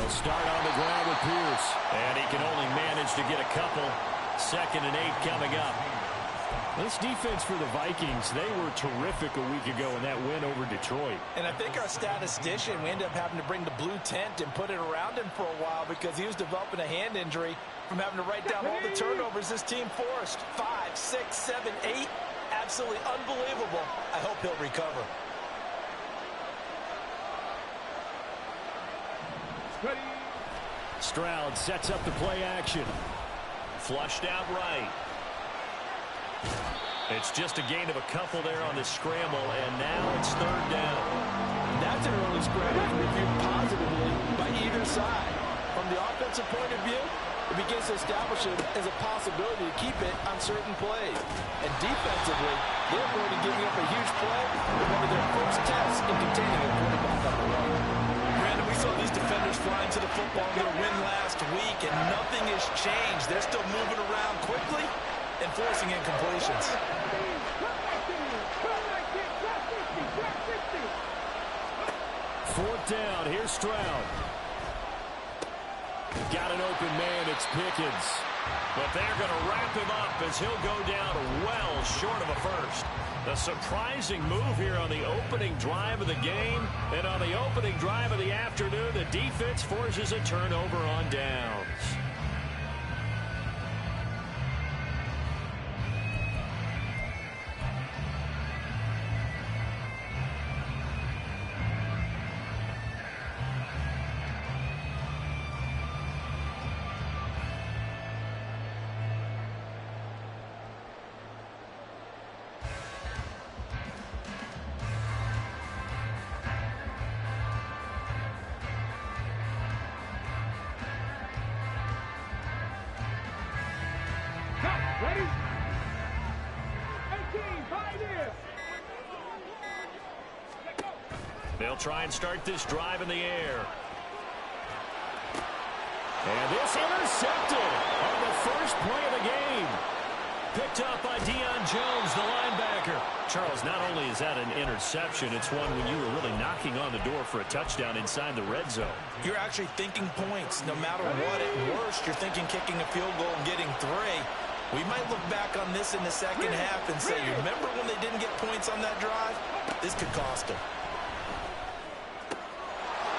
They'll start on the ground with Pierce. And he can only manage to get a couple. 2nd and 8 coming up. This defense for the Vikings, they were terrific a week ago in that win over Detroit. And I think our statistician, we ended up having to bring the blue tent and put it around him for a while because he was developing a hand injury from having to write down all the turnovers this team forced. 5, 6, 7, 8. Absolutely unbelievable. I hope he'll recover. Stroud sets up the play action. Flushed out right. It's just a gain of a couple there on this scramble, and now it's 3rd down. That's an early scramble reviewed positively by either side. From the offensive point of view, it begins to establish it as a possibility to keep it on certain plays. And defensively, they're going to give up a huge play in one of their first tests in containing a quarterback on the run. Brandon, we saw these defenders flying to the football in their win last week, and nothing has changed. They're still moving around quickly and forcing incompletions. 4th down. Here's Stroud. Got an open man. It's Pickens. But they're going to wrap him up as he'll go down well short of a first. A surprising move here on the opening drive of the game. And on the opening drive of the afternoon, the defense forces a turnover on downs. Ready? 18, pioneer. They'll try and start this drive in the air. And this intercepted on the first play of the game. Picked up by Deion Jones, the linebacker. Charles, not only is that an interception, it's one when you were really knocking on the door for a touchdown inside the red zone. You're actually thinking points. No matter what, at worst, you're thinking kicking a field goal and getting 3. We might look back on this in the second half and say, you remember when they didn't get points on that drive? This could cost them.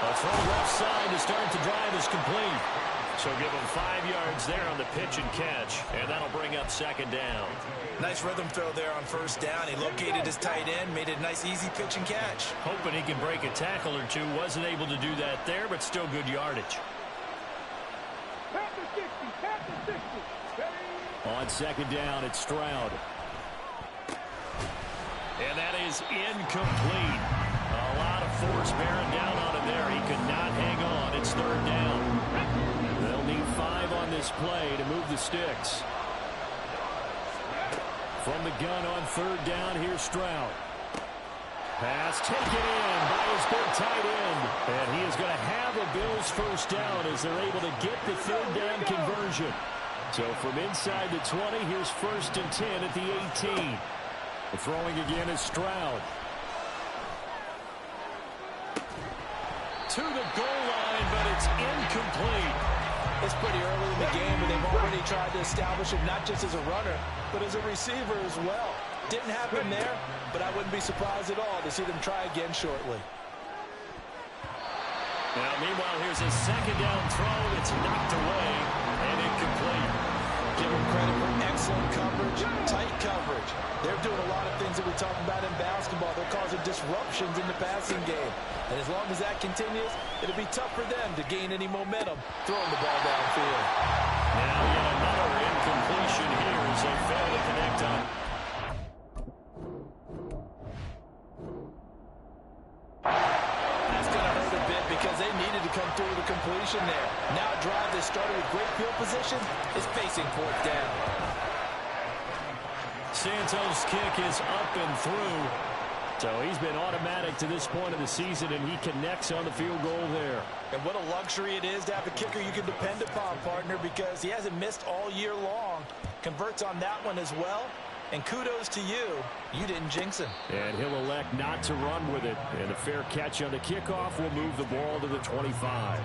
A throw left side to start the drive is complete. So give them 5 yards there on the pitch and catch, and that'll bring up 2nd down. Nice rhythm throw there on 1st down. He located his tight end, made it a nice, easy pitch and catch. Hoping he can break a tackle or two. Wasn't able to do that there, but still good yardage. On 2nd down, it's Stroud. And that is incomplete. A lot of force bearing down on him there. He could not hang on. It's 3rd down. They'll need 5 on this play to move the sticks. From the gun on 3rd down, here's Stroud. Pass taken in by his big tight end. And he is going to have a Bills 1st down as they're able to get the 3rd down conversion. So from inside the 20, here's 1st and 10 at the 18. The throwing again is Stroud. To the goal line, but it's incomplete. It's pretty early in the game, and they've already tried to establish him not just as a runner, but as a receiver as well. Didn't happen there, but I wouldn't be surprised at all to see them try again shortly. Now, meanwhile, here's a 2nd down throw that's knocked away and incomplete. Give them credit for excellent coverage, tight coverage. They're doing a lot of things that we talk about in basketball. They're causing disruptions in the passing game. And as long as that continues, it'll be tough for them to gain any momentum throwing the ball downfield. Now yet another incompletion here as they fail to connect on. That's going to hurt a bit because they needed to come through with a completion there. Now a drive that started with great field position is facing 4th down. Santos' kick is up and through. So he's been automatic to this point of the season, and he connects on the field goal there. And what a luxury it is to have a kicker you can depend upon, partner, because he hasn't missed all year long. Converts on that one as well. And kudos to you. You didn't jinx him. And he'll elect not to run with it. And a fair catch on the kickoff will move the ball to the 25.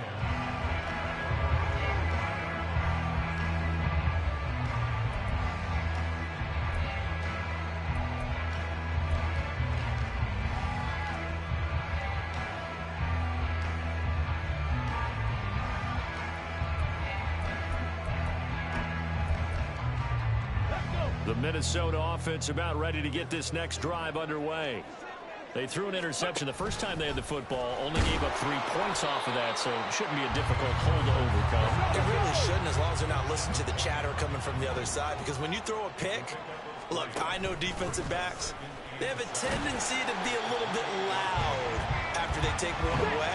The Minnesota offense about ready to get this next drive underway. They threw an interception the first time they had the football, only gave up 3 points off of that, so it shouldn't be a difficult hole to overcome. It really shouldn't, as long as they're not listening to the chatter coming from the other side, because when you throw a pick, look, I know defensive backs, they have a tendency to be a little bit loud after they take one away,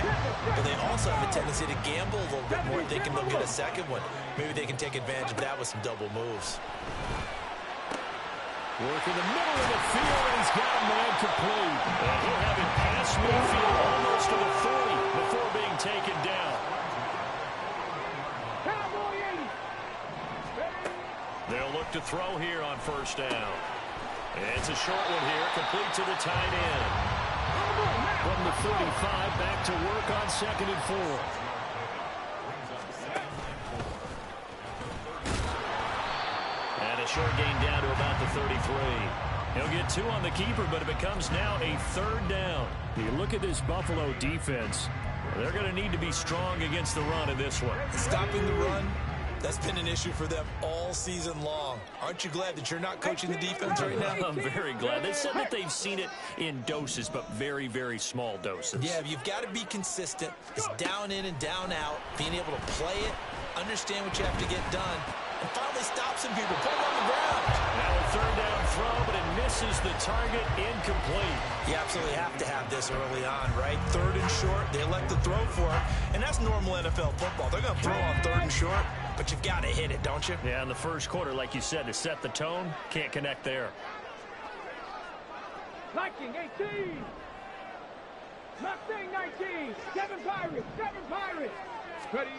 but they also have a tendency to gamble a little bit more, thinking they'll get a second one. Maybe they can take advantage of that with some double moves. Work in the middle of the field, and he's got a man complete. And he'll have it past midfield almost to the 30 before being taken down. They'll look to throw here on first down. It's a short one here, complete to the tight end. From the 35, back to work on 2nd and 4. And a short gain down to about the 33. He'll get 2 on the keeper, but it becomes now a 3rd down. You look at this Buffalo defense, they're going to need to be strong against the run in this one. Stopping the run, that's been an issue for them all season long. Aren't you glad that you're not coaching the defense right now? I'm very glad. They said that they've seen it in doses, but very, very small doses. Yeah, you've got to be consistent. It's down in and down out, being able to play it, understand what you have to get done, and finally stop some people, put them on the ground. Now a 3rd down throw, but it misses the target, incomplete. You absolutely have to have this early on, right? 3rd and short, they elect to throw for it, and that's normal NFL football. They're going to throw on 3rd and short, but you've got to hit it, don't you? Yeah, in the first quarter, like you said, to set the tone, can't connect there. Viking 18. Mustang 19. 7 Pirates. 7 Pirates. Ready.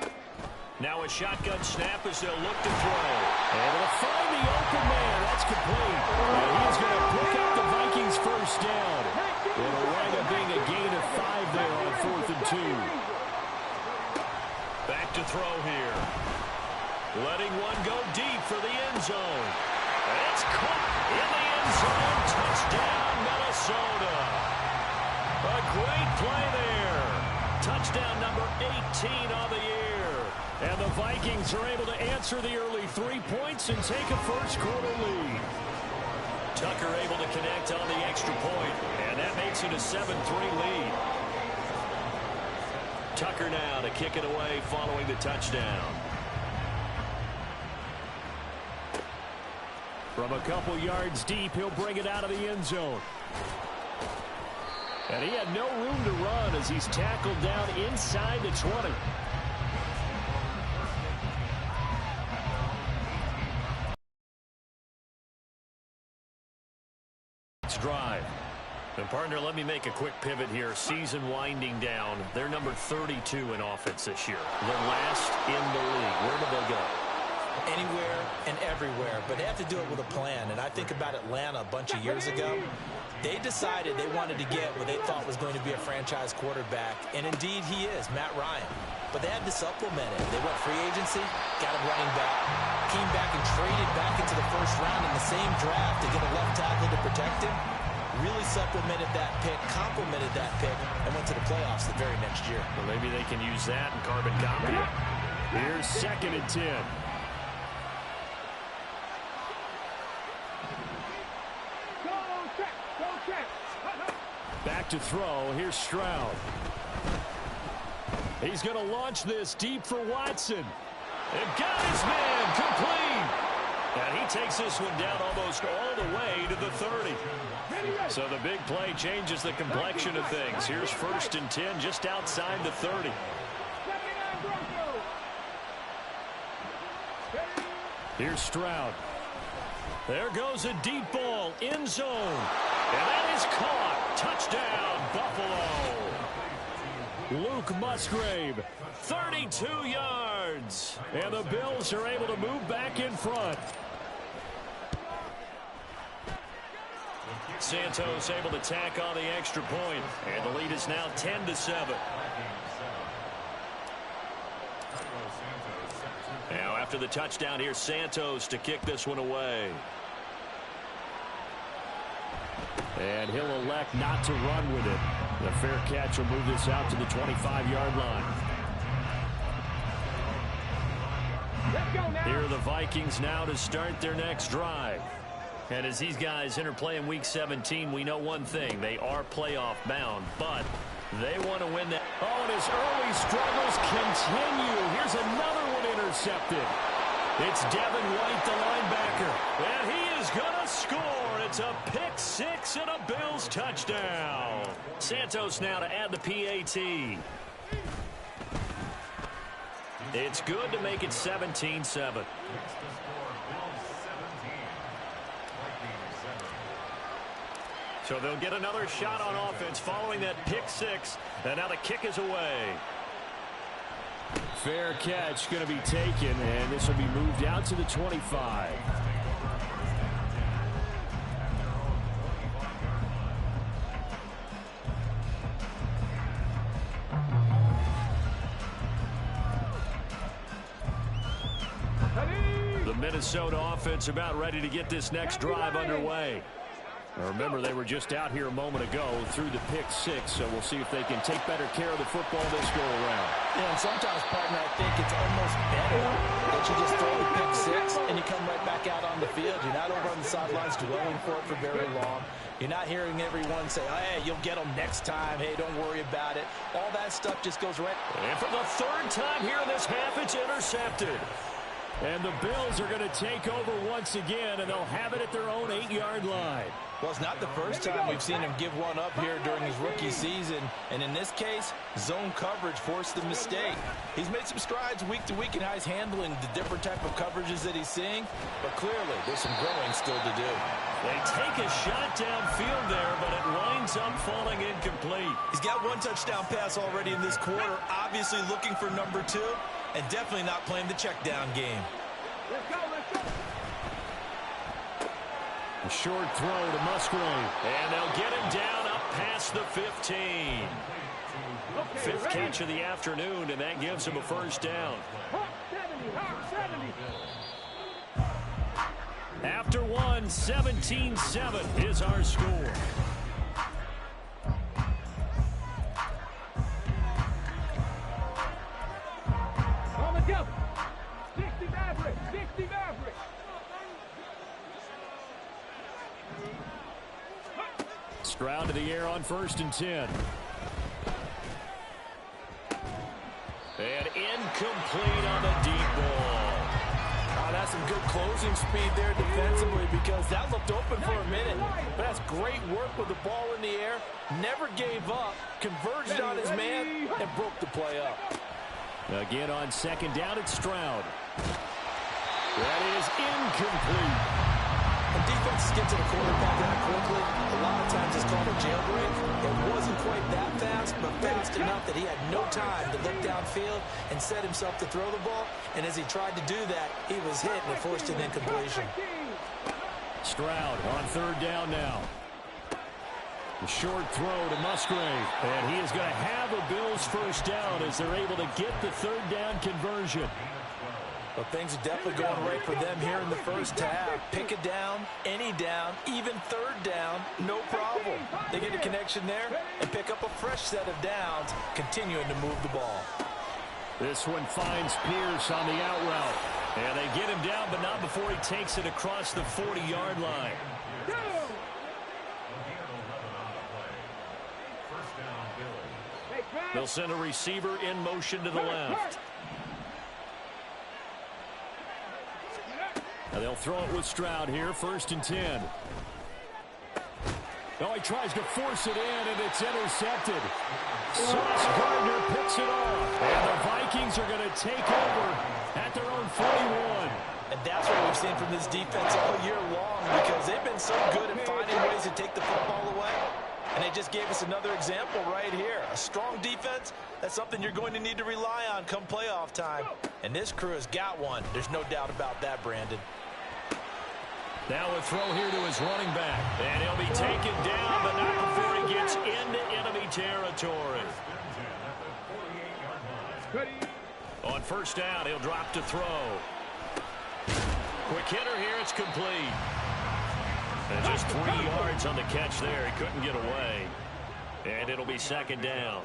Now a shotgun snap as they'll look to throw. Able to find the open man. That's complete. And he is going to pick up the Vikings first down. It'll wind up being a gain of 5 there on 4th and 2. Back to throw here. Letting one go deep for the end zone. It's caught in the end zone. Touchdown, Minnesota. A great play there. Touchdown number 18 on the year. And the Vikings are able to answer the early 3 points and take a first-quarter lead. Tucker able to connect on the extra point, and that makes it a 7-3 lead. Tucker now to kick it away following the touchdown. From a couple yards deep, he'll bring it out of the end zone. And he had no room to run as he's tackled down inside the 20. Drive. And partner, let me make a quick pivot here. Season winding down. They're number 32 in offense this year. The last in the league. Where do they go? Anywhere and everywhere, but they have to do it with a plan. And I think about Atlanta a bunch of years ago. They decided they wanted to get what they thought was going to be a franchise quarterback, and indeed he is, Matt Ryan. But they had to supplement it. They went free agency, got a running back, came back and traded back into the first round in the same draft to get a left tackle to protect him. Really supplemented that pick, complemented that pick, and went to the playoffs the very next year. Well, maybe they can use that and carbon copy it. Here's 2nd and 10. Back to throw. Here's Stroud. He's going to launch this deep for Watson. And got his man complete. And he takes this one down almost all the way to the 30. So the big play changes the complexion of things. Here's 1st and 10 just outside the 30. Here's Stroud. There goes a deep ball, end zone. And that is caught. Touchdown, Buffalo. Luke Musgrave, 32 yards. And the Bills are able to move back in front. Santos able to tack on the extra point. And the lead is now 10-7. Now after the touchdown, here's Santos to kick this one away. And he'll elect not to run with it. The fair catch will move this out to the 25-yard line. Here are the Vikings now to start their next drive. And as these guys interplay in Week 17, we know one thing. They are playoff bound, but they want to win that. Oh, and his early struggles continue. Here's another one intercepted. It's Devin White, the linebacker, and he is going to score. It's a pick six and a Bills touchdown. Santos now to add the PAT. It's good to make it 17-7. So they'll get another shot on offense following that pick six, and now the kick is away. Fair catch going to be taken, and this will be moved out to the 25. The Minnesota offense about ready to get this next drive underway. Remember, they were just out here a moment ago through the pick six, so we'll see if they can take better care of the football this go-around. Yeah, and sometimes, partner, I think it's almost better that you just throw the pick six and you come right back out on the field. You're not over on the sidelines dwelling for it for very long. You're not hearing everyone say, oh, hey, you'll get them next time. Hey, don't worry about it. All that stuff just goes right. And for the third time here in this half, it's intercepted. And the Bills are going to take over once again, and they'll have it at their own 8-yard line. Well, it's not the first time we've seen him give one up here during his rookie season. And in this case, zone coverage forced the mistake. He's made some strides week to week in how he's handling the different type of coverages that he's seeing. But clearly, there's some growing still to do. They take a shot downfield there, but it winds up falling incomplete. He's got one touchdown pass already in this quarter, obviously looking for number 2, and definitely not playing the check down game. Let's go, let's go. A short throw to Musgrave. And they'll get him down up past the 15. Fifth catch of the afternoon, and that gives him a first down. 70. After one, 17-7 is our score. On the jump. 60 Maverick. Stroud to the air on 1st and 10. And incomplete on the deep ball. Oh, that's some good closing speed there defensively because that looked open for a minute. But that's great work with the ball in the air. Never gave up, converged on his man, and broke the play up. Again on 2nd down, it's Stroud. That is incomplete. When defenses get to the quarterback that quickly, a lot of times it's called a jailbreak. It wasn't quite that fast, but fast enough that he had no time to look downfield and set himself to throw the ball. And as he tried to do that, he was hit and it forced an incompletion. Stroud on 3rd down now. A short throw to Musgrave. And he is going to have a Bills first down as they're able to get the 3rd down conversion. Well, things are definitely going right for them here in the first half. Pick it down, any down, even 3rd down, no problem. They get a connection there and pick up a fresh set of downs, continuing to move the ball. This one finds Pierce on the out route. And they get him down, but not before he takes it across the 40-yard line. They'll send a receiver in motion to the left. Now they'll throw it with Stroud here, 1st and 10. Oh, he tries to force it in, and it's intercepted. Sauce Gardner picks it off. And the Vikings are going to take over at their own 41. And that's what we've seen from this defense all year long because they've been so good at finding ways to take the football away. And they just gave us another example right here. A strong defense, that's something you're going to need to rely on come playoff time. And this crew has got one. There's no doubt about that, Brandon. Now a throw here to his running back. And he'll be taken down, but not before he gets into enemy territory. On 1st down, he'll drop to throw. Quick hitter here, it's complete. And just 3 yards on the catch there. He couldn't get away. And it'll be 2nd down.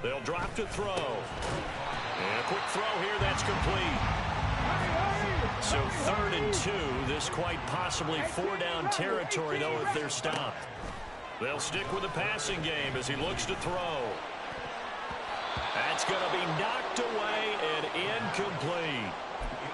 They'll drop to throw. And a quick throw here, that's complete. So 3rd and 2. This quite possibly 4-down territory, though, if they're stopped. They'll stick with the passing game as he looks to throw. That's going to be knocked away and incomplete.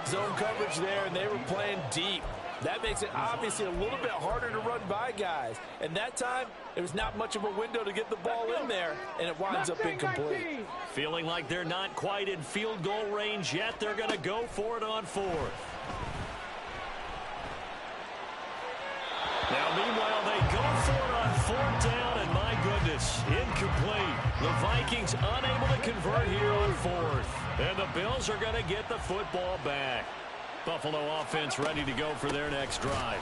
Zone coverage there, and they were playing deep. That makes it obviously a little bit harder to run by guys. And that time, there was not much of a window to get the ball in there, and it winds up incomplete. Feeling like they're not quite in field goal range yet, they're going to go for it on 4th. Now, meanwhile, they go for it on 4th down, and my goodness, incomplete. The Vikings unable to convert here on 4th. And the Bills are going to get the football back. Buffalo offense ready to go for their next drive.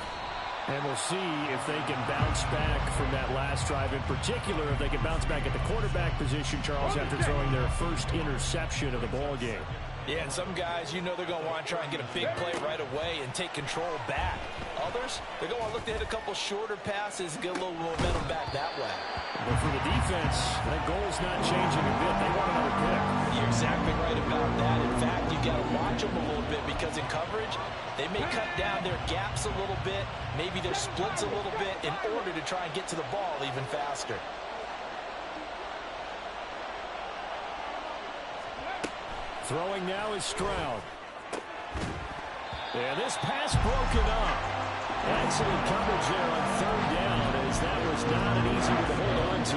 And we'll see if they can bounce back from that last drive. In particular, if they can bounce back at the quarterback position, Charles, after throwing their first interception of the ball game. Yeah, and some guys, you know they're going to want to try and get a big play right away and take control back. Others, they're going to look to hit a couple shorter passes and get a little momentum back that way. But for the defense, that goal's not changing a bit. They want another pick. You're exactly right about that. In fact, you got to watch them a little bit because in coverage, they may cut down their gaps a little bit, maybe their splits a little bit in order to try and get to the ball even faster. Throwing now is Stroud. And this pass broken up. Excellent coverage there on 3rd down, as that was not an easy one to hold on to.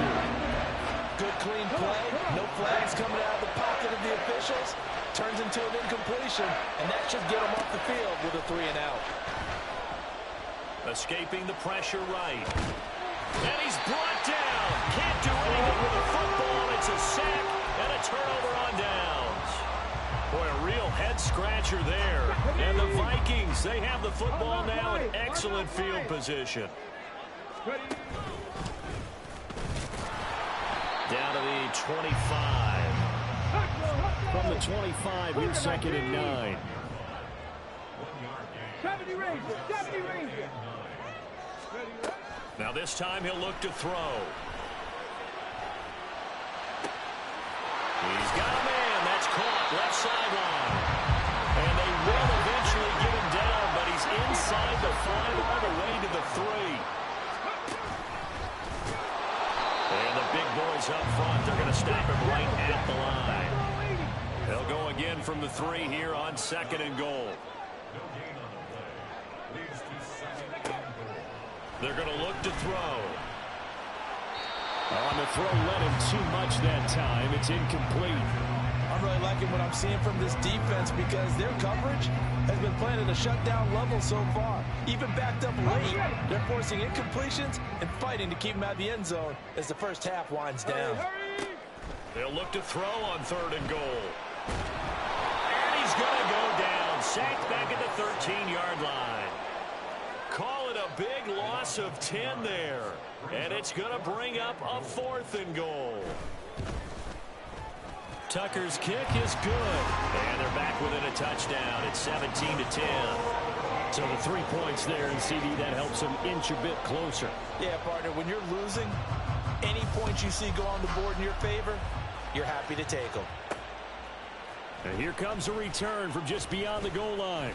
Good clean play. No flags coming out of the pocket of the officials. Turns into an incompletion, and that should get them off the field with a 3 and out. Escaping the pressure right. And he's brought down. Can't do anything with the football. It's a sack and a turnover on downs. Boy, a real head-scratcher there. And the Vikings, they have the football now in excellent field position. Down to the 25. From the 25, here's 2nd and 9. 70 Rangers, 70 Rangers. Now this time he'll look to throw. He's got a man. That's caught left sideline. And they will eventually get him down, but he's inside the 5 all the way to the 3. And the big boys up front, they're going to stop him right at the line. They'll go again from the 3 here on 2nd and goal. They're going to look to throw. On the throw, let him too much that time. It's incomplete. I'm really liking what I'm seeing from this defense because their coverage has been playing at a shutdown level so far. Even backed up late, they're forcing incompletions and fighting to keep them out of the end zone as the first half winds down. They'll look to throw on 3rd and goal. And he's going to go down. Sacked back at the 13-yard line. Call it a big loss of 10 there. And it's going to bring up a 4th and goal. Tucker's kick is good. And they're back within a touchdown. It's 17-10. So the 3 points there in CD, that helps them inch a bit closer. Yeah, partner, when you're losing, any points you see go on the board in your favor, you're happy to take them. And here comes a return from just beyond the goal line.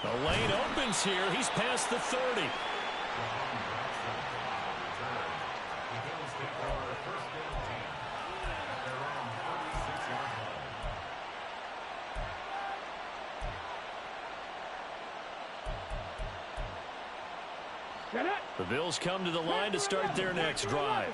The lane opens here. He's past the 30. The Bills come to the line to start their next drive.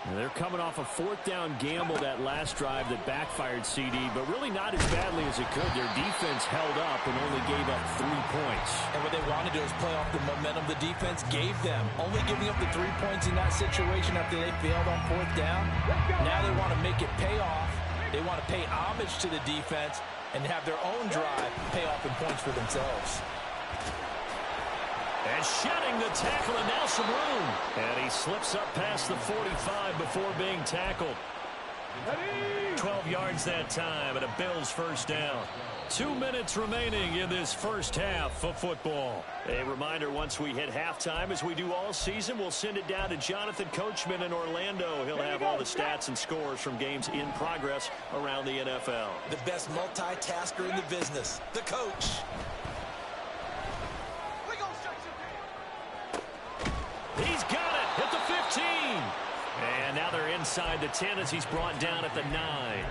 And they're coming off a 4th down gamble that last drive that backfired CD, but really not as badly as it could. Their defense held up and only gave up 3 points. And what they wanted to do is play off the momentum the defense gave them. Only giving up the 3 points in that situation after they failed on 4th down. Now they want to make it pay off. They want to pay homage to the defense and have their own drive pay off in points for themselves. And shedding the tackle, and now some room. And he slips up past the 45 before being tackled. 12 yards that time, and a Bills first down. 2 minutes remaining in this first half of football. A reminder, once we hit halftime, as we do all season, we'll send it down to Jonathan Coachman in Orlando. He'll have all the stats and scores from games in progress around the NFL. The best multitasker in the business, the coach. He's got it at the 15. And now they're inside the 10 as he's brought down at the 9.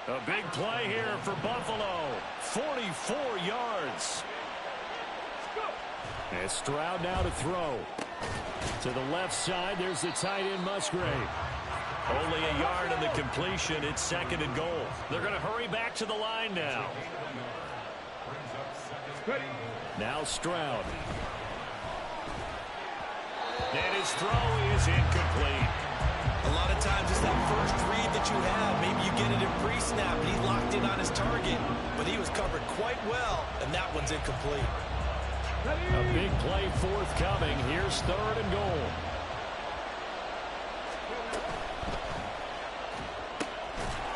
A big play here for Buffalo. 44 yards. And Stroud now to throw. To the left side, there's the tight end Musgrave. Only a yard in the completion. It's second and goal. They're going to hurry back to the line now. Now Stroud. And his throw is incomplete. A lot of times it's that first read that you have. Maybe you get it in pre-snap and he's locked in on his target. But he was covered quite well, and that one's incomplete. A big play forthcoming. Here's third and goal.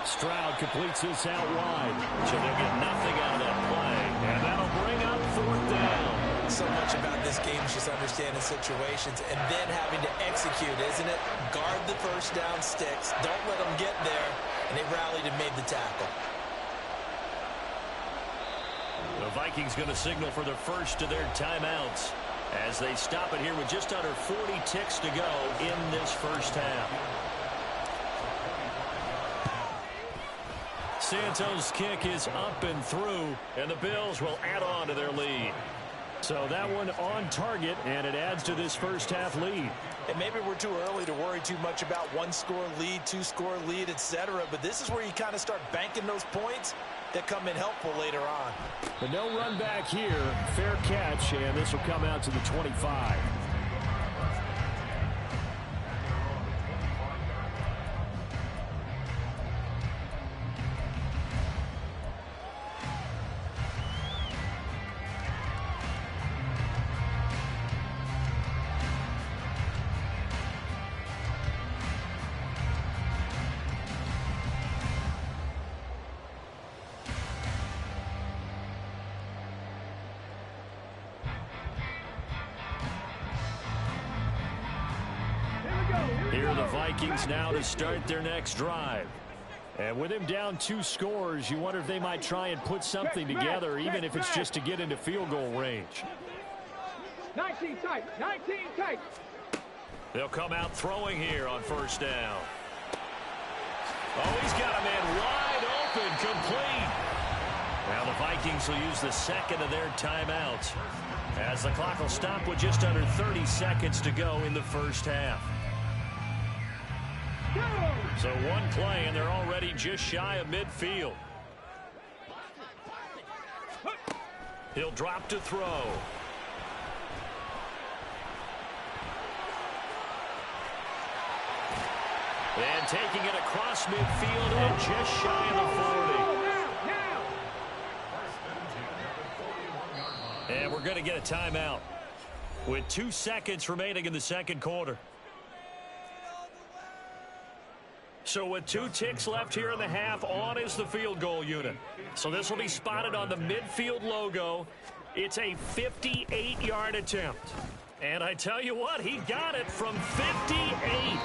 Stroud completes this out wide. So they'll get nothing out of that play. And that'll bring up fourth down. So much about this game is just understanding situations and then having to execute, isn't it? Guard the first down sticks. Don't let them get there. And they rallied and made the tackle. The Vikings going to signal for the first of their timeouts as they stop it here with just under 40 ticks to go in this first half. Santos' kick is up and through, and the Bills will add on to their lead. So that one on target, and it adds to this first half lead. And maybe we're too early to worry too much about one-score lead, two-score lead, etc. But this is where you kind of start banking those points that come in helpful later on. But no run back here. Fair catch, and this will come out to the 25. Here are the Vikings now to start their next drive. And with him down 2 scores, you wonder if they might try and put something together, even if it's just to get into field goal range. 19 tight, 19 tight. They'll come out throwing here on first down. Oh, he's got a man wide open, complete. Now the Vikings will use the second of their timeouts as the clock will stop with just under 30 seconds to go in the first half. So one play, and they're already just shy of midfield. He'll drop to throw. And taking it across midfield and just shy of the 40. And we're going to get a timeout with 2 seconds remaining in the second quarter. So with 2 ticks left here in the half, on is the field goal unit. So this will be spotted on the midfield logo. It's a 58-yard attempt. And I tell you what, he got it from 58.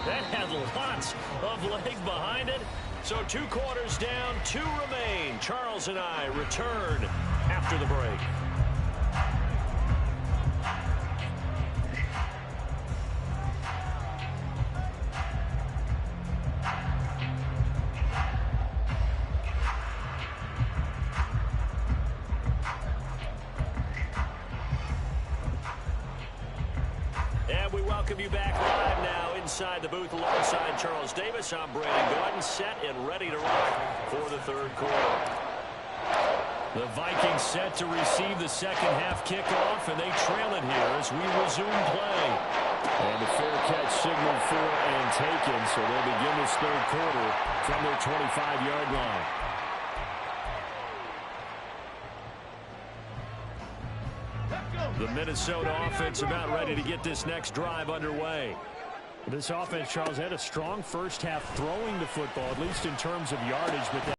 That had lots of leg behind it. So 2 quarters down, 2 remain. Charles and I return after the break. Welcome you back live now inside the booth alongside Charles Davis. I'm Brandon Gordon, set and ready to rock for the third quarter. The Vikings set to receive the second half kickoff, and they trail it here as we resume play. And a fair catch signaled for and taken, so they'll begin this third quarter from their 25-yard line. The Minnesota offense about ready to get this next drive underway. This offense, Charles, had a strong first half throwing the football, at least in terms of yardage, but that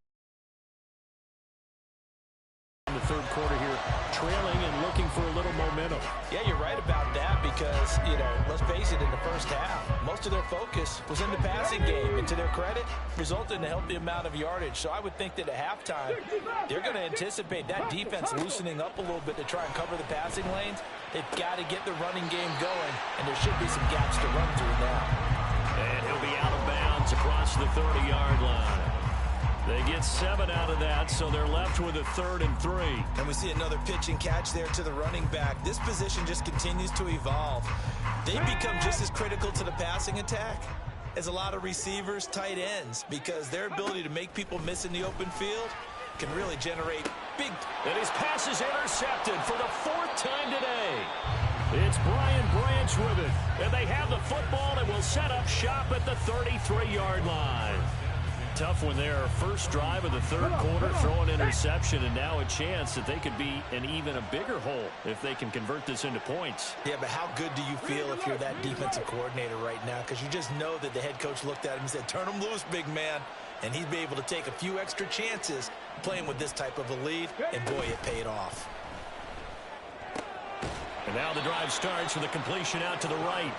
in the third quarter here, trailing and looking for a little momentum. Yeah, you're right about that because, let's face it, in the first half, most of their focus was in the passing game. And to their credit, resulted in a healthy amount of yardage. So I would think that at halftime, they're going to anticipate that defense loosening up a little bit to try and cover the passing lanes. They've got to get the running game going, and there should be some gaps to run through now. And he'll be out of bounds across the 30-yard line. They get 7 out of that, so they're left with a 3rd and 3. And we see another pitch and catch there to the running back. This position just continues to evolve. They've become just as critical to the passing attack as a lot of receivers, tight ends, because their ability to make people miss in the open field can really generate big. And his pass is intercepted for the 4th time today. It's Brian Branch with it. And they have the football and will set up shop at the 33-yard line. Tough one there. First drive of the third quarter, throw an interception, and now a chance that they could be in even a bigger hole if they can convert this into points. Yeah, but how good do you feel if you're that defensive coordinator right now? Because you just know that the head coach looked at him and said, turn him loose, big man. And he'd be able to take a few extra chances playing with this type of a lead, and boy, it paid off. And now the drive starts with a completion out to the right.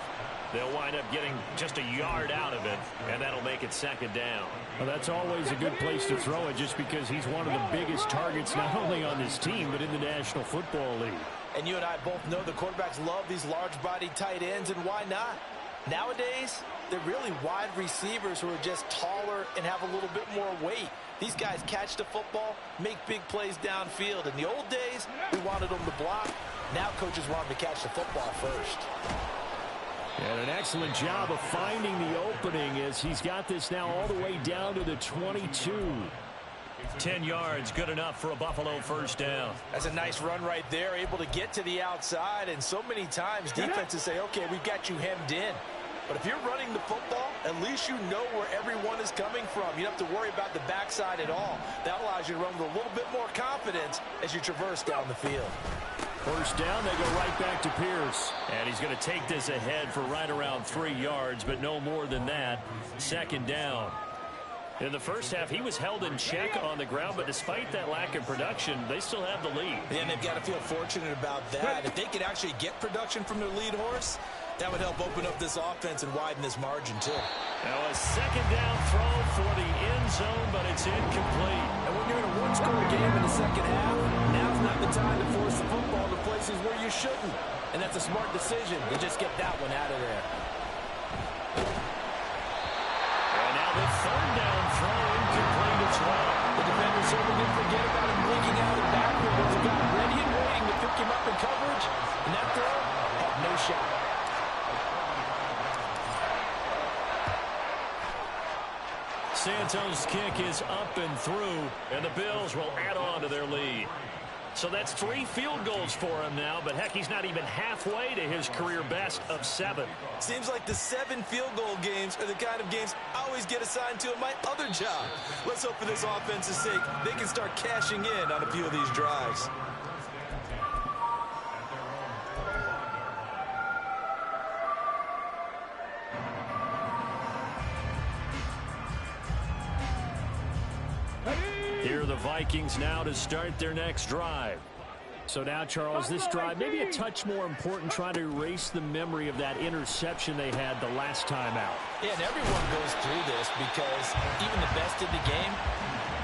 They'll wind up getting just a yard out of it, and that'll make it 2nd down. Well, that's always a good place to throw it just because he's one of the biggest targets not only on this team but in the National Football League. And you and I both know the quarterbacks love these large-bodied tight ends, and why not? Nowadays, they're really wide receivers who are just taller and have a little bit more weight. These guys catch the football, make big plays downfield. In the old days, we wanted them to block. Now coaches want them to catch the football first. And an excellent job of finding the opening as he's got this now all the way down to the 22. 10 yards, good enough for a Buffalo first down. That's a nice run right there, able to get to the outside. And so many times defenses say, okay, we've got you hemmed in. But if you're running the football, at least you know where everyone is coming from. You don't have to worry about the backside at all. That allows you to run with a little bit more confidence as you traverse down the field. First down, they go right back to Pierce. And he's going to take this ahead for right around 3 yards, but no more than that. 2nd down. In the first half, he was held in check on the ground, but despite that lack of production, they still have the lead. And they've got to feel fortunate about that. If they could actually get production from their lead horse, that would help open up this offense and widen this margin, too. Now a 2nd down throw for the end zone, but it's incomplete. And when you're in a one-score game in the second half, now's not the time to force the football to places where you shouldn't. And that's a smart decision to just get that one out of there. And now the 3rd down throw incomplete as well. The defender certainly didn't forget about him leaking out and backward. There's a guy ready and waiting to pick him up in coverage. And that throw had no shot. Santos' kick is up and through, and the Bills will add on to their lead. So that's 3 field goals for him now, but heck, he's not even halfway to his career best of 7. Seems like the 7 field goal games are the kind of games I always get assigned to in my other job. Let's hope for this offense's sake they can start cashing in on a few of these drives. Here are the Vikings now to start their next drive. So now, Charles, this drive maybe a touch more important, trying to erase the memory of that interception they had the last time out. Yeah, and everyone goes through this because even the best in the game,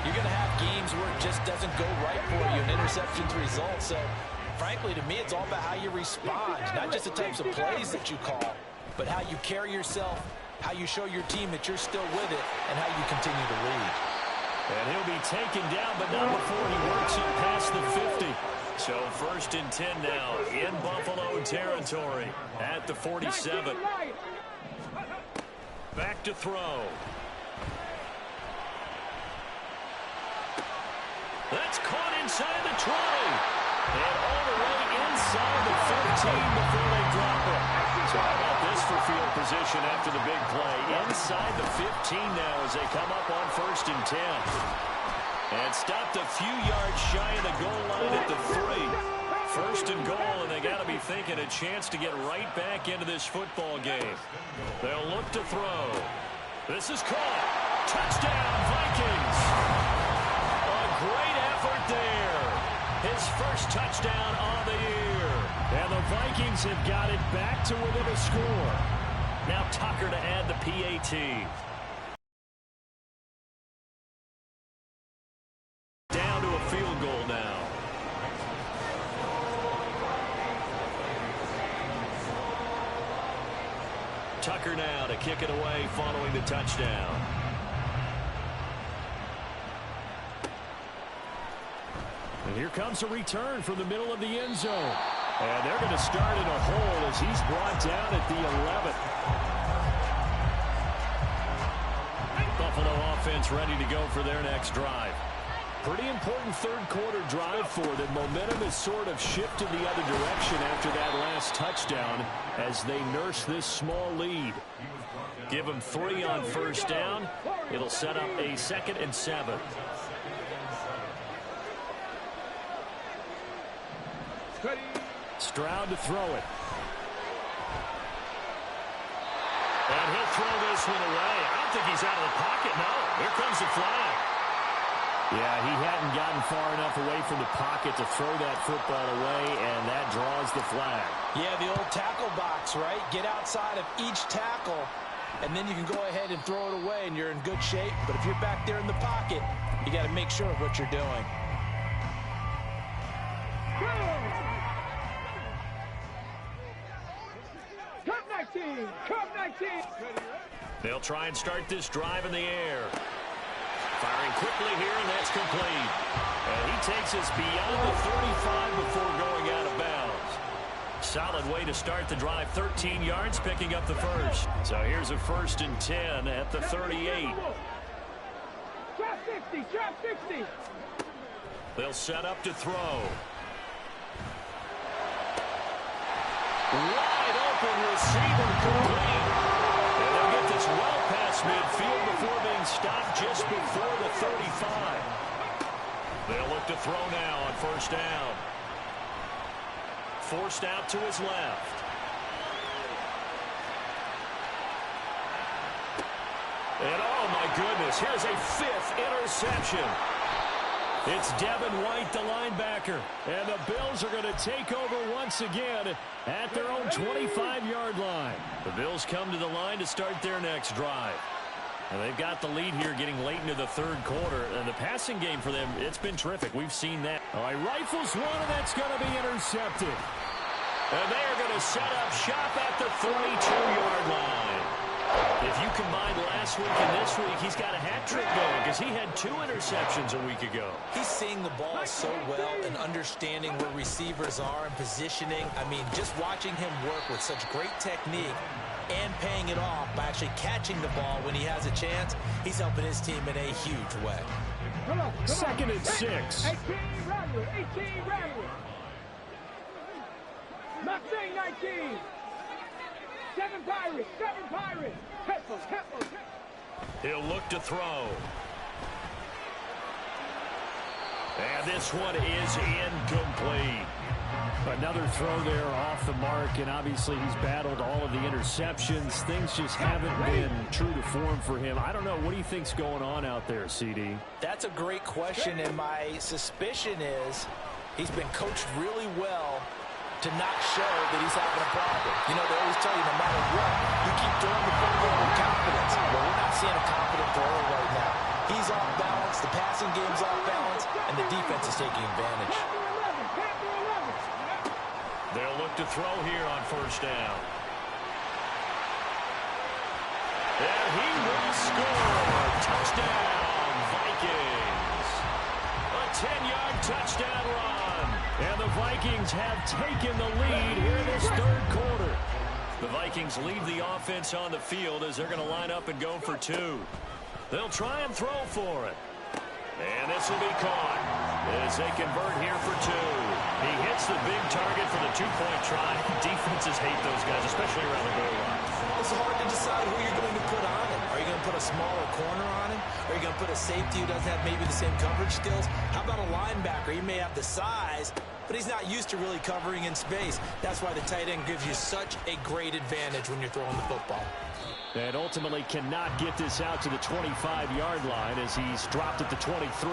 you're going to have games where it just doesn't go right for you, and interceptions result. So, frankly, to me, it's all about how you respond, not just the types of plays that you call, but how you carry yourself, how you show your team that you're still with it, and how you continue to lead. And he'll be taken down, but not before he works it past the 50. So 1st and 10 now in Buffalo territory at the 47. Back to throw. That's caught inside the 20. And all the way inside the 15 before they drop it. So how about this for field position after the big play? Inside the 15 now as they come up on 1st and 10. And stopped a few yards shy of the goal line at the 3. First and goal, and they got to be thinking a chance to get right back into this football game. They'll look to throw. This is caught. Touchdown, Vikings. A great effort there. His first touchdown on the year. And the Vikings have got it back to within a score. Now Tucker to add the PAT. Down to a field goal now. Tucker now to kick it away following the touchdown. And here comes a return from the middle of the end zone. And they're going to start in a hole as he's brought down at the 11. Buffalo offense ready to go for their next drive. Pretty important third-quarter drive for them. Momentum has sort of shifted the other direction after that last touchdown as they nurse this small lead. Give them 3 on first down. It'll set up a 2nd and 7. Stroud to throw it. And he'll throw this one away. I don't think he's out of the pocket. No, here comes the flag. Yeah, he hadn't gotten far enough away from the pocket to throw that football away, and that draws the flag. Yeah, the old tackle box, right? Get outside of each tackle, and then you can go ahead and throw it away, and you're in good shape. But if you're back there in the pocket, you got to make sure of what you're doing. Cup 19. They'll try and start this drive in the air. Firing quickly here, and that's complete. And he takes us beyond the 35 before going out of bounds. Solid way to start the drive. 13 yards, picking up the first. So here's a 1st and 10 at the 38. Trap 60, trap 60. They'll set up to throw. Wide open receiver complete. And they'll get this well past midfield before being stopped just before the 35. They'll look to throw now on first down. Forced out to his left. And oh my goodness, here's a 5th interception. It's Devin White, the linebacker. And the Bills are going to take over once again at their own 25-yard line. The Bills come to the line to start their next drive. And they've got the lead here getting late into the 3rd quarter. And the passing game for them, it's been terrific. We've seen that. All right, rifles one, and that's going to be intercepted. And they are going to set up shop at the 32-yard line. If you combine last week and this week, he's got a hat trick going because he had 2 interceptions a week ago. He's seeing the ball so well and understanding where receivers are and positioning. I mean, just watching him work with such great technique and paying it off by actually catching the ball when he has a chance, he's helping his team in a huge way. 2nd and 6. 18 Rattler, 18 Rattler. Mustang 19. 7 Pirates, 7 Pirates. Headphones. He'll look to throw. And this one is incomplete. Another throw there off the mark, and obviously he's battled all of the interceptions. Things just haven't been true to form for him. I don't know. What do you think's going on out there, CD? That's a great question, and my suspicion is he's been coached really well to not show that he's having a problem. You know, they always tell you no matter what, you keep throwing the football with confidence. Well, we're not seeing a confident thrower right now. He's off balance, the passing game's off balance, and the defense is taking advantage. They'll look to throw here on first down. And he will score. Touchdown, Vikings. A 10-yard touchdown run. And the Vikings have taken the lead here in this 3rd quarter. The Vikings leave the offense on the field as they're going to line up and go for 2. They'll try and throw for it. And this will be caught as they convert here for 2. He hits the big target for the 2-point try. Defenses hate those guys, especially around the goal line. It's hard to decide who you're going to put on it. Are Are you going to put a smaller corner on him? Are you going to put a safety who doesn't have maybe the same coverage skills? How about a linebacker? He may have the size, but he's not used to really covering in space. That's why the tight end gives you such a great advantage when you're throwing the football. And ultimately cannot get this out to the 25-yard line as he's dropped at the 23.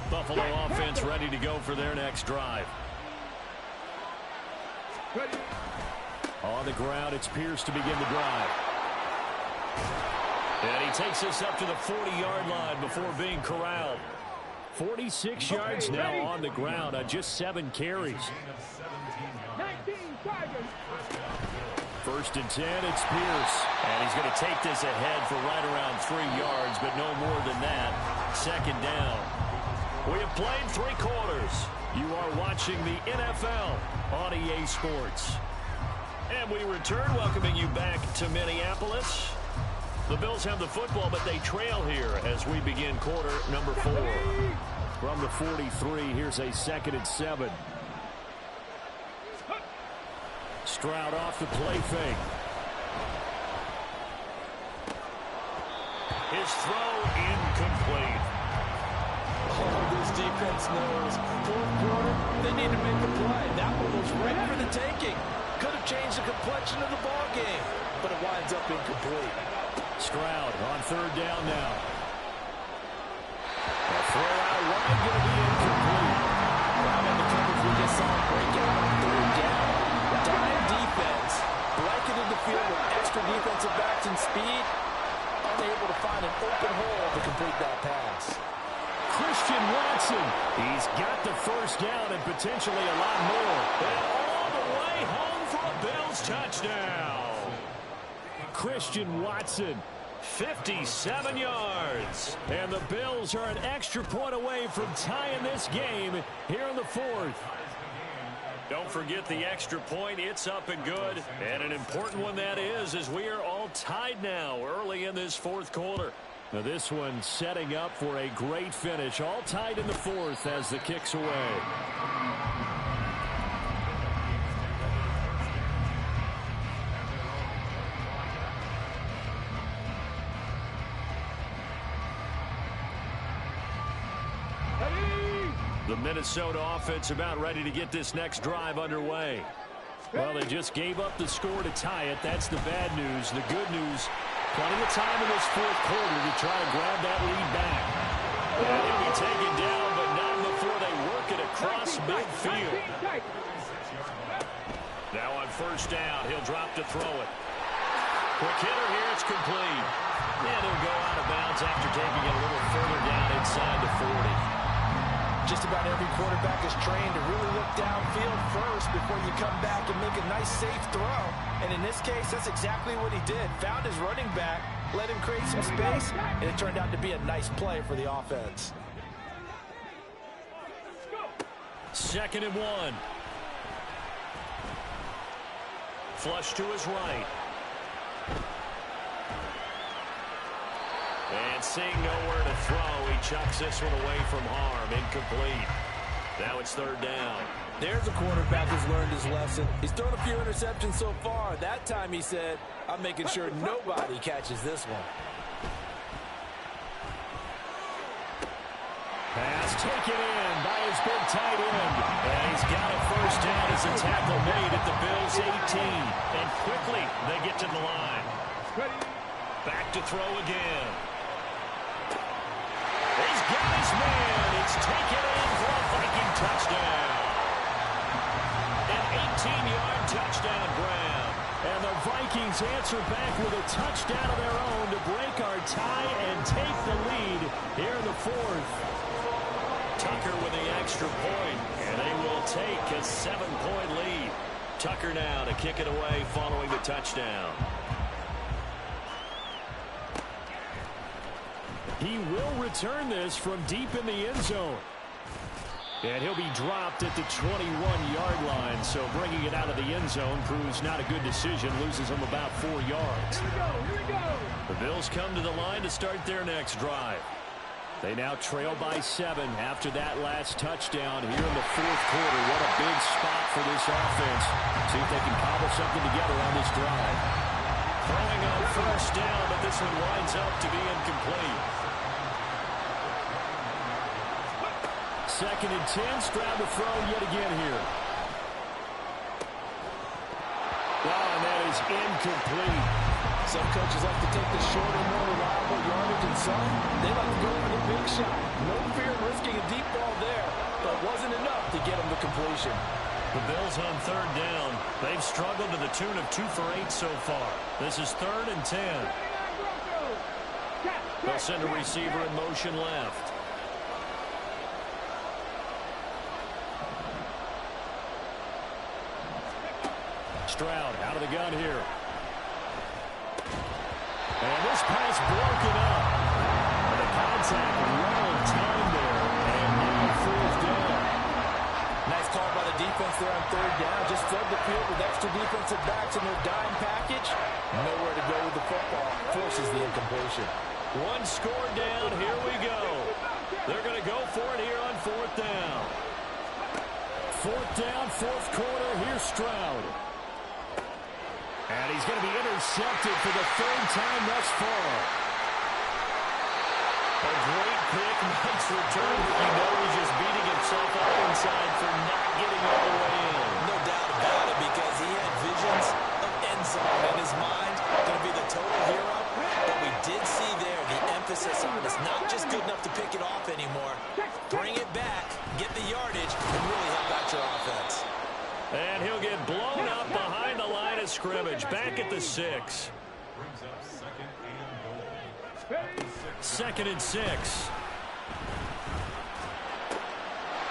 Buffalo offense ready to go for their next drive. On the ground, it's Pierce to begin the drive. And he takes us up to the 40-yard line before being corralled. 46 yards now on the ground on just 7 carries. 19 Tigers. 1st and 10, it's Pierce. And he's going to take this ahead for right around 3 yards, but no more than that. 2nd down. We have played 3 quarters. You are watching the NFL on EA Sports. And we return, welcoming you back to Minneapolis. The Bills have the football, but they trail here as we begin quarter number 4. From the 43, here's a 2nd and 7. Stroud off the play fake. His throw incomplete. Oh, this defense knows. 4th quarter, they need to make a play. That one was right for the taking. Could have changed the complexion of the ball game, but it winds up incomplete. Stroud on 3rd down now. A throw out wide, going to be incomplete. Right on the coverage, we just saw him break out on 3rd down. Dime defense, blanketed the field with extra defensive backs and speed, unable to find an open hole to complete that pass. Christian Watson, he's got the 1st down and potentially a lot more. And all the way home for a Bills touchdown. Christian Watson, 57 yards. And the Bills are an extra point away from tying this game here in the 4th. Don't forget the extra point. It's up and good. And an important one that is, as we are all tied now early in this 4th quarter. Now this one setting up for a great finish. All tied in the 4th as the kick's away. The Minnesota offense about ready to get this next drive underway. Well, they just gave up the score to tie it. That's the bad news. The good news, plenty of time in this 4th quarter to try to grab that lead back. And he'll be taken down, but not before they work it across midfield. Now on 1st down, he'll drop to throw it. Quick hitter here, it's complete. And he'll go out of bounds after taking it a little further down inside the 40. Just about every quarterback is trained to really look downfield first before you come back and make a nice, safe throw. And in this case, that's exactly what he did. Found his running back, let him create some space, and it turned out to be a nice play for the offense. 2nd and 1. Flush to his right. And seeing nowhere to throw, he chucks this one away from harm. Incomplete. Now it's 3rd down. There's a quarterback who's learned his lesson. He's thrown a few interceptions so far. That time he said, I'm making sure nobody catches this one. Pass taken in by his big tight end. And he's got a 1st down as a tackle made at the Bills' 18. And quickly they get to the line. Back to throw again. He's got his man. It's taken in for a Viking touchdown. An 18-yard touchdown grab. And the Vikings answer back with a touchdown of their own to break our tie and take the lead here in the 4th. Tucker with the extra point, and they will take a 7-point lead. Tucker now to kick it away following the touchdown. He will return this from deep in the end zone. And he'll be dropped at the 21-yard line, so bringing it out of the end zone proves not a good decision, loses him about 4 yards. Here we go. The Bills come to the line to start their next drive. They now trail by 7 after that last touchdown here in the fourth quarter. What a big spot for this offense. See if they can cobble something together on this drive. Throwing on first down, but this one winds up to be incomplete. 2nd and 10. Stroud to throw yet again here. And that is incomplete. Some coaches like to take the shorter, more reliable yardage, and some, they like to go for the big shot. No fear of risking a deep ball there, but wasn't enough to get them the completion. The Bills on 3rd down. They've struggled to the tune of 2 for 8 so far. This is 3rd and 10. They'll send a receiver in motion left. Stroud out of the gun here. And this pass broken up. And the contact well timed there. And now 4th down. Nice call by the defense there on 3rd down. Just flood the field with extra defensive backs in their dime package. Nowhere to go with the football. Forces the incompletion. 1 score down. Here we go. They're going to go for it here on 4th down. 4th down, 4th quarter. Here's Stroud. And he's going to be intercepted for the 3rd time thus far. A great pick, nice return, but you know he's just beating himself up inside for not getting all the way in. No doubt about it, because he had visions of end zone in his mind. Going to be the total hero. But we did see there the emphasis on it's not just good enough to pick it off anymore. Bring it back, get the yardage, and really help out your offense. And he'll get blown up behind the line of scrimmage. Back at the 6. 2nd and 6.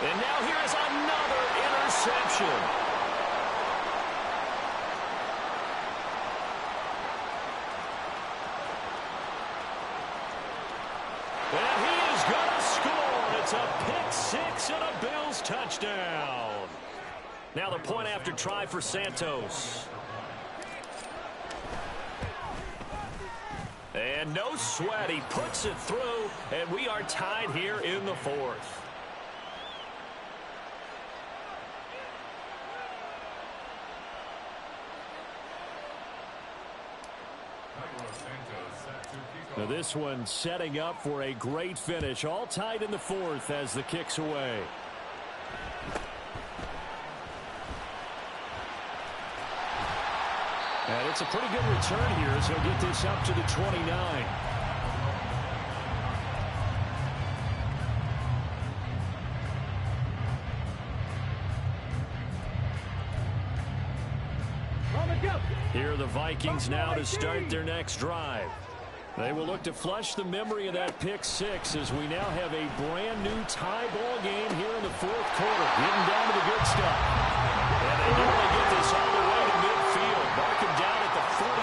And now here is another interception. And he is going to score. It's a pick 6 and a Bills touchdown. Now the point after try for Santos. And no sweat. He puts it through, and we are tied here in the 4th. Now this one setting up for a great finish. All tied in the 4th as the kick's away. And it's a pretty good return here as he'll get this up to the 29. Here are the Vikings now to start their next drive. They will look to flush the memory of that pick 6 as we now have a brand new tie ball game here in the 4th quarter. Getting down to the good stuff. And they nearly get this all the way to midfield. Mark him down at the 49.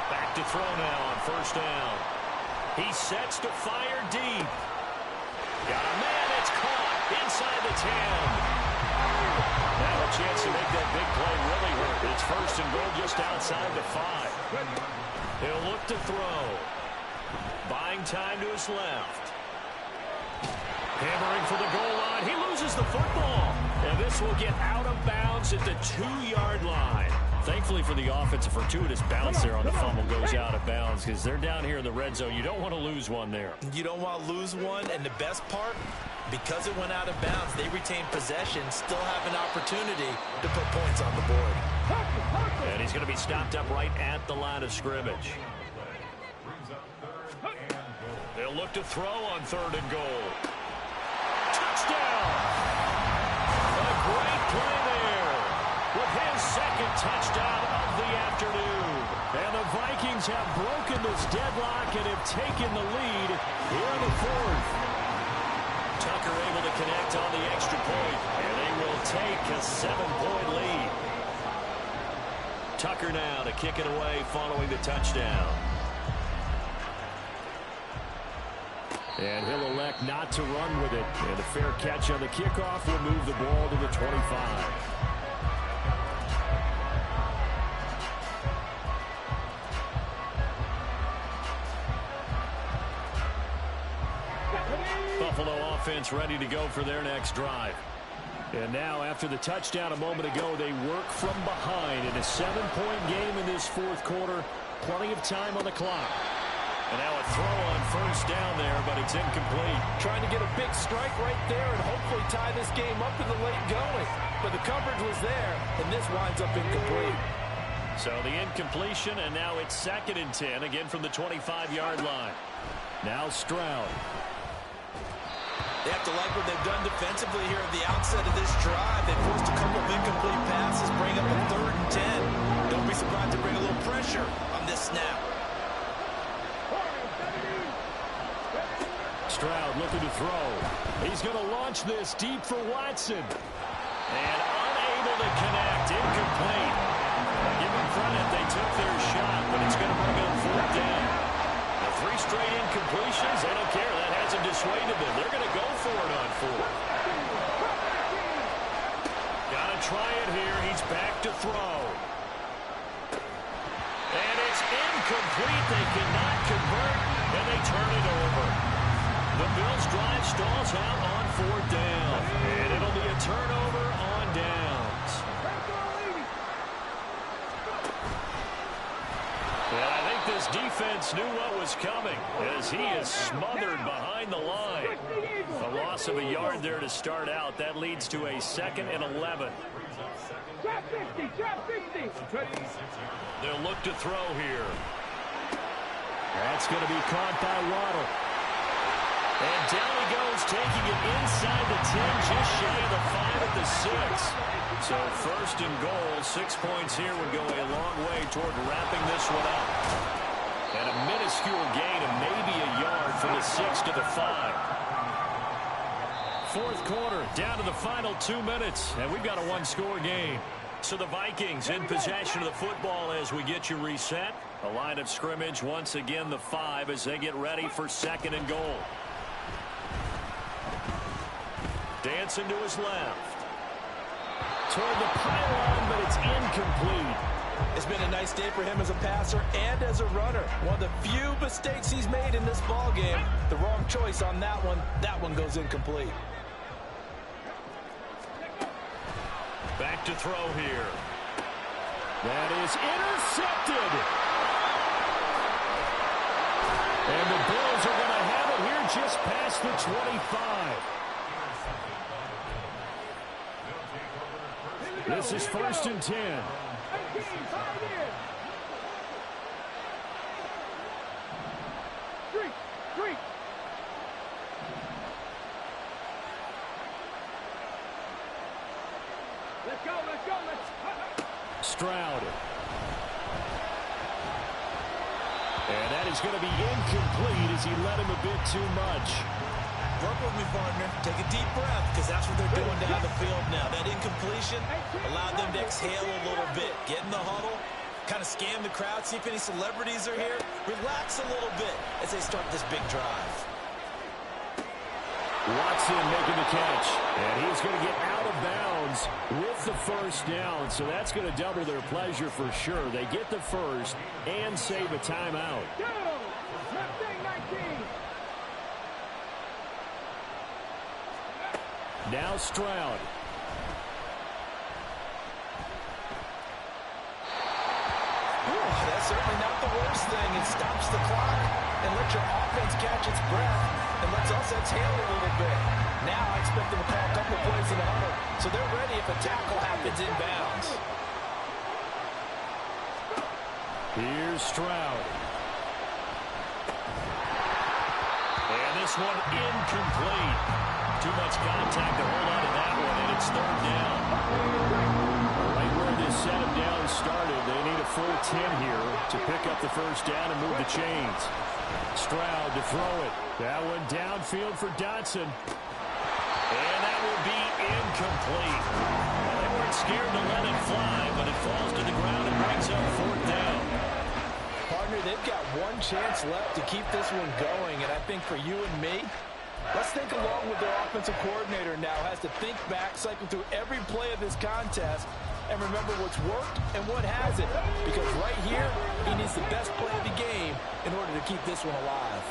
Back to throw now on 1st down. He sets to fire deep. Got a man that's caught inside the 10. Now a chance to make that big play really hurt. It's 1st and goal just outside the 5. He'll look to throw. Buying time to his left. Hammering for the goal line. He loses the football. And this will get out of bounds at the 2-yard line. Thankfully for the offense, a fortuitous bounce there on the fumble goes out of bounds because they're down here in the red zone. You don't want to lose one there. You don't want to lose one, and the best part, because it went out of bounds, they retain possession, still have an opportunity to put points on the board. And he's going to be stopped up right at the line of scrimmage. They'll look to throw on 3rd and goal. Touchdown! A great play there with his 2nd touchdown of the afternoon. And the Vikings have broken this deadlock and have taken the lead here in the 4th. Tucker able to connect on the extra point, and they will take a 7-point lead. Tucker now to kick it away following the touchdown. And he'll elect not to run with it. And a fair catch on the kickoff will move the ball to the 25. offense ready to go for their next drive. And now, after the touchdown a moment ago, they work from behind in a 7-point game in this fourth quarter. Plenty of time on the clock. And now a throw on first down there, but it's incomplete. Trying to get a big strike right there and hopefully tie this game up in the late going. But the coverage was there, and this winds up incomplete. So the incompletion, and now it's 2nd and 10, again from the 25-yard line. Now Stroud. They have to like what they've done defensively here at the outset of this drive. They forced a couple of incomplete passes, bring up a 3rd and 10. Don't be surprised to bring a little pressure on this snap. Stroud looking to throw. He's going to launch this deep for Watson. And unable to connect, incomplete. Give them credit, they took their shot, but it's going to bring up 4th down. The 3 straight incompletions, they don't care. That hasn't dissuaded them. They're going to go for it on 4th. Got to try it here. He's back to throw. And it's incomplete. They cannot convert, and they turn it over. The Bills' drive stalls out on 4th down, and it'll be a turnover on downs. And I think this defense knew what was coming as he is smothered behind the line. A loss of a yard there to start out. That leads to a 2nd and 11. They'll look to throw here. That's going to be caught by Waddle. And down he goes, taking it inside the 10, just shy of the 5 at the 6. So 1st and goal, 6 points here would go a long way toward wrapping this one up. And a minuscule gain of maybe a yard from the 6 to the 5. Fourth quarter, down to the final 2 minutes, and we've got a 1-score game. So the Vikings in possession of the football as we get you reset. A line of scrimmage, once again the 5 as they get ready for 2nd and goal. Dancing to his left. Toward the pylon, but it's incomplete. It's been a nice day for him as a passer and as a runner. One of the few mistakes he's made in this ball game. The wrong choice on that one. That one goes incomplete. Back to throw here. That is intercepted. And the Bills are going to have it here just past the 25. This is 1st and 10. Let's go. Stroud. And that is going to be incomplete as he led him a bit too much. Work with me, partner. Take a deep breath, because that's what they're doing down the field now. That incompletion allowed them to exhale a little bit. Get in the huddle, kind of scan the crowd, see if any celebrities are here. Relax a little bit as they start this big drive. Watson making the catch. And he's going to get out of bounds with the 1st down. So that's going to double their pleasure for sure. They get the 1st and save a timeout. Now Stroud. That's certainly not the worst thing. It stops the clock and lets your offense catch its breath and lets us exhale a little bit. Now I expect them to call a couple of plays in the huddle, so they're ready if a tackle happens inbounds. Here's Stroud. And this one incomplete. Too much contact to hold on to that one, and it's 3rd down. Right where this set him down started, they need a full 10 here to pick up the 1st down and move the chains. Stroud to throw it. That one downfield for Dotson. And that will be incomplete. Well, they weren't scared to let it fly, but it falls to the ground and brings up 4th down. Partner, they've got one chance left to keep this one going, and I think for you and me, let's think along with their offensive coordinator now. Has to think back, cycle through every play of this contest, and remember what's worked and what hasn't. Because right here, he needs the best play of the game in order to keep this one alive.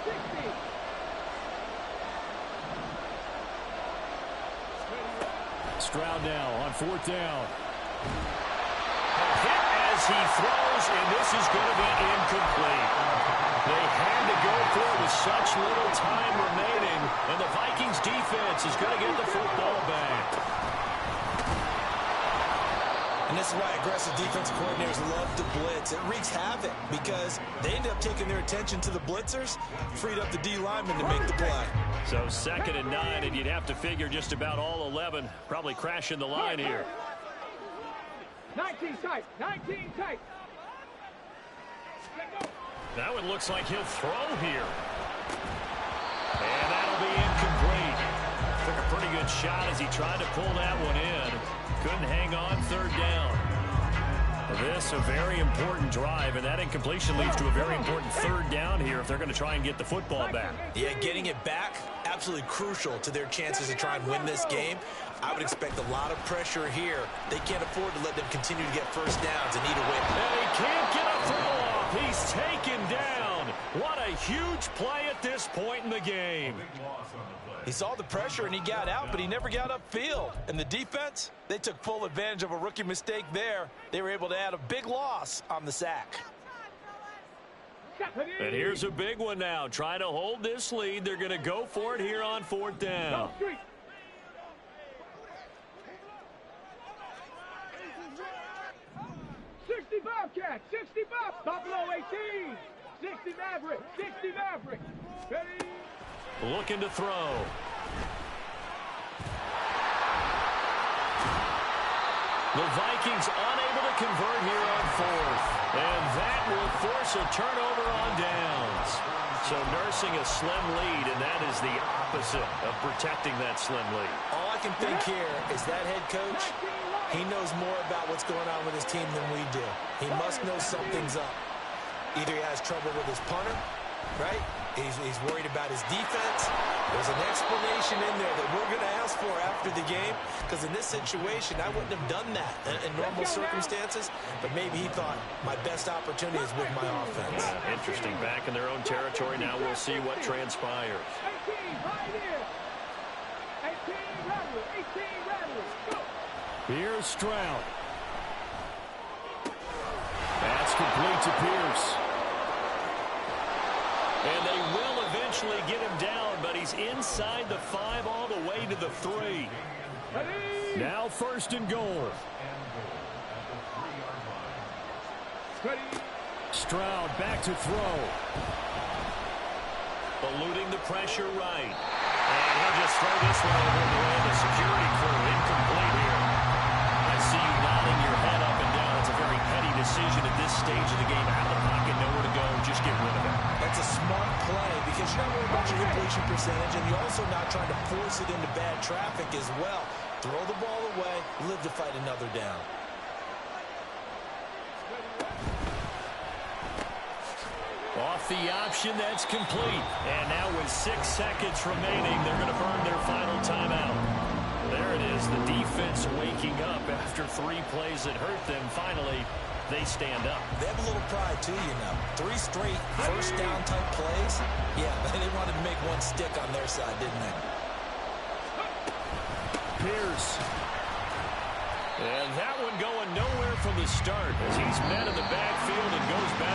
60. Stroud now on 4th down. Hit as he throws, and this is going to be incomplete. They had to go for it with such little time remaining, and the Vikings defense is going to get the football back. And this is why aggressive defensive coordinators love to blitz. It wreaks havoc because they end up taking their attention to the blitzers, freed up the D linemen to make the play. So 2nd and 9, and you'd have to figure just about all 11 probably crashing the line here. 19 tight. 19 tight. That one looks like he'll throw here. And that'll be incomplete. Took a pretty good shot as he tried to pull that one in. Couldn't hang on 3rd down. This a very important drive, and that incompletion leads to a very important 3rd down here if they're going to try and get the football back. Yeah, getting it back, absolutely crucial to their chances to try and win this game. I would expect a lot of pressure here. They can't afford to let them continue to get first downs and either way. And he can't get a throw off. He's taken down. What a huge play at this point in the game. He saw the pressure and he got out, but he never got upfield. And the defense, they took full advantage of a rookie mistake there. They were able to add a big loss on the sack. And here's a big one now. Trying to hold this lead. They're going to go for it here on 4th down. 65 catch, 65. Buffalo 18. 60 Maverick, 60 Maverick. Ready? Looking to throw. The Vikings unable to convert here on 4th. And that will force a turnover on downs. So nursing a slim lead, and that is the opposite of protecting that slim lead. All I can think here is that head coach, he knows more about what's going on with his team than we do. He must know something's up. Either he has trouble with his punter, right? He's worried about his defense. There's an explanation in there that we're going to ask for after the game, because in this situation, I wouldn't have done that in normal circumstances, but maybe he thought my best opportunity is with my offense. Yeah, interesting. Back in their own territory. Now we'll see what transpires. 18 right here. 18 Rattler, 18 Rattler. Go. Here's Stroud. That's complete to Pierce. And they will eventually get him down, but he's inside the 5 all the way to the 3. Ready? Now 1st and goal. Ready? Stroud back to throw. Eluding the pressure right. And he'll just throw this one over the way of the security crew. Incomplete here. I see you nodding your head up and down. It's a very petty decision at this stage of the game. Out of the pocket, nowhere to go. Just get rid of it. That's a smart play because you're not worried about your completion percentage, and you're also not trying to force it into bad traffic as well. Throw the ball away, live to fight another down. Off the option, that's complete. And now with 6 seconds remaining, they're going to burn their final timeout. There it is, the defense waking up after 3 plays that hurt them. Finally, they stand up. They have a little pride, too, you know. 3 straight first down type plays. Yeah, they wanted to make one stick on their side, didn't they? Pierce. And that one going nowhere from the start as he's met in the backfield and goes back.